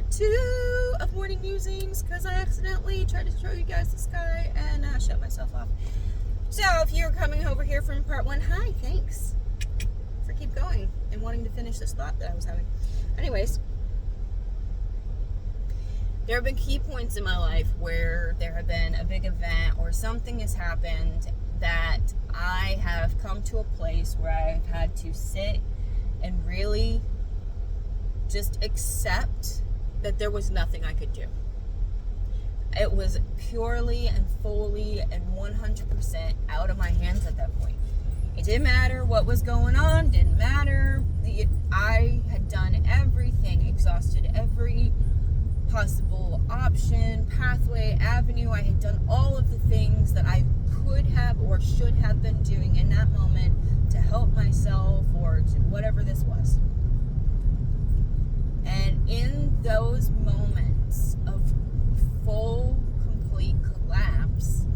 part 2 of Morning Musings because I accidentally tried to show you guys the sky and shut myself off. So if you're coming over here from part 1, hi, thanks for keep going and wanting to finish this thought that I was having. Anyways, there have been key points in my life where there have been a big event or something has happened that I have come to a place where I've had to sit and really just accept that there was nothing I could do. It was purely and fully and 100% out of my hands at that point. It didn't matter what was going on, didn't matter. I had done everything, exhausted every possible option, pathway, avenue. I had done all of the things that I could have or should have been doing in that moment to help myself or to whatever this was. And in those moments of full, complete collapse,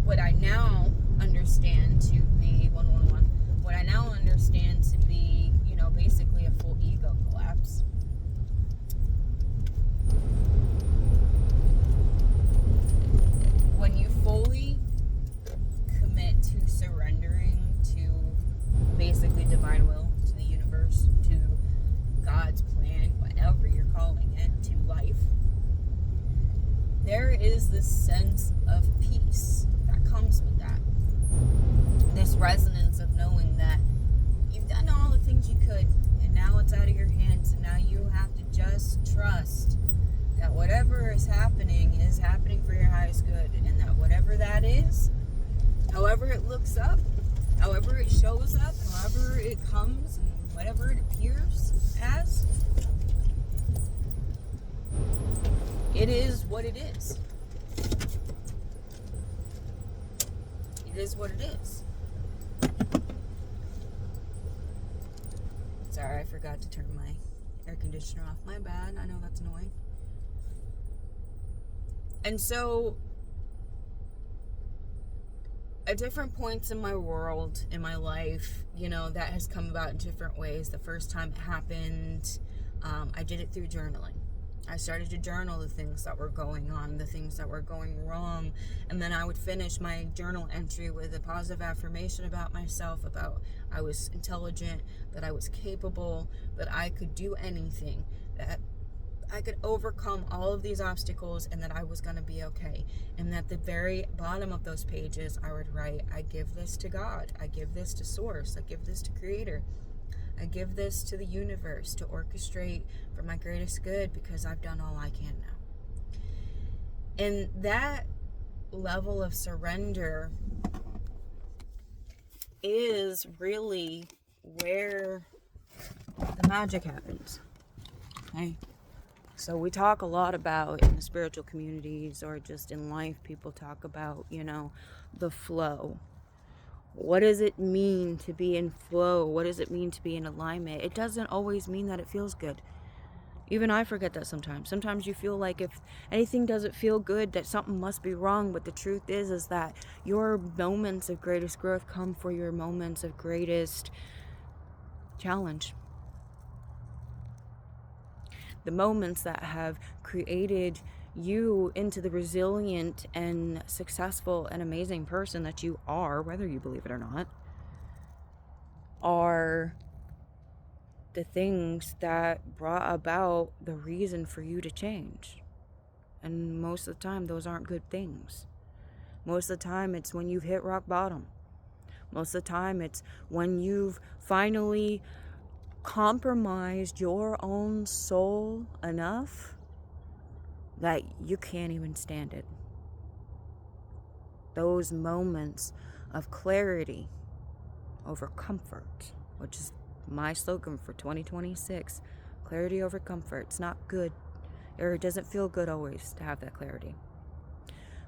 what I now understand to be 111, what I now understand to be, basically a full ego collapse. When you fully commit to surrendering to basically divine will, to the universe, to God's plan, whatever you're calling it, to life, there is this sense of peace that comes with that. This resonance of knowing that you've done all the things you could, and now it's out of your hands, and now you have to just trust that whatever is happening for your highest good, and that whatever that is, however it looks up, however it shows up, however it comes, and whatever it appears as, it is what it is. It is what it is. Sorry, I forgot to turn my air conditioner off. My bad. I know that's annoying. And so, at different points in my world, in my life, that has come about in different ways. The first time it happened, I did it through journaling. I started to journal the things that were going on, the things that were going wrong, and then I would finish my journal entry with a positive affirmation about myself, about I was intelligent, that I was capable, that I could do anything, that I could overcome all of these obstacles, and that I was going to be okay. And at the very bottom of those pages, I would write, I give this to God, I give this to Source, I give this to Creator, I give this to the universe to orchestrate for my greatest good because I've done all I can now. And that level of surrender is really where the magic happens. Okay? So we talk a lot about in the spiritual communities or just in life, people talk about, the flow. What does it mean to be in flow? What does it mean to be in alignment? It doesn't always mean that it feels good. Even I forget that sometimes. Sometimes you feel like if anything doesn't feel good, that something must be wrong. But the truth is that your moments of greatest growth come for your moments of greatest challenge. The moments that have created you into the resilient and successful and amazing person that you are, whether you believe it or not, are the things that brought about the reason for you to change. And most of the time, those aren't good things. Most of the time, it's when you've hit rock bottom. Most of the time, it's when you've finally compromised your own soul enough that you can't even stand it. Those moments of clarity over comfort, which is my slogan for 2026. Clarity over comfort. It's not good, or it doesn't feel good always to have that clarity.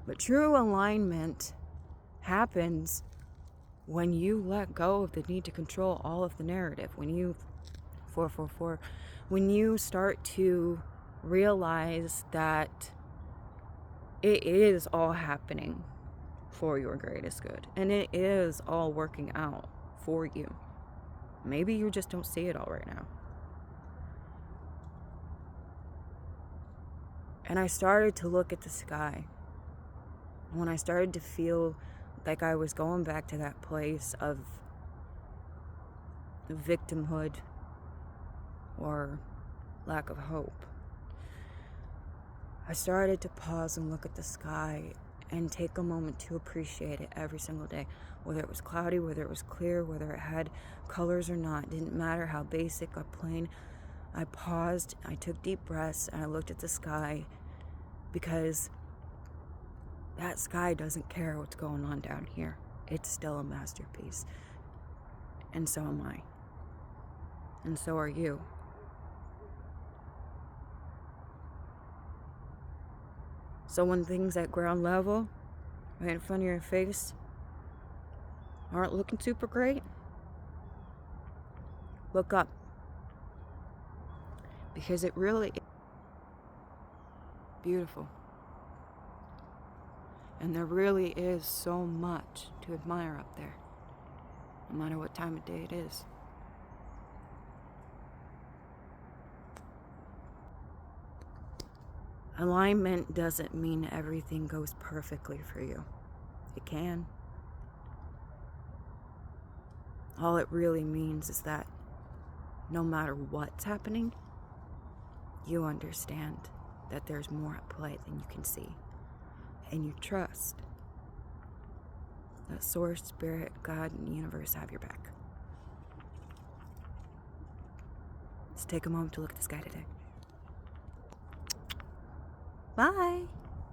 But true alignment happens when you let go of the need to control all of the narrative. When you, 444, when you start to realize that it is all happening for your greatest good, and it is all working out for you. Maybe you just don't see it all right now. And I started to look at the sky. When I started to feel like I was going back to that place of victimhood or lack of hope, I started to pause and look at the sky and take a moment to appreciate it every single day. Whether it was cloudy, whether it was clear, whether it had colors or not, it didn't matter how basic or plain. I paused, I took deep breaths, and I looked at the sky, because that sky doesn't care what's going on down here. It's still a masterpiece. And so am I. And so are you. So when things at ground level, right in front of your face, aren't looking super great, look up. Because it really is beautiful. And there really is so much to admire up there, no matter what time of day it is. Alignment doesn't mean everything goes perfectly for you. It can. All it really means is that no matter what's happening, you understand that there's more at play than you can see. And you trust that Source, Spirit, God, and the universe have your back. Let's take a moment to look at the sky today. Bye.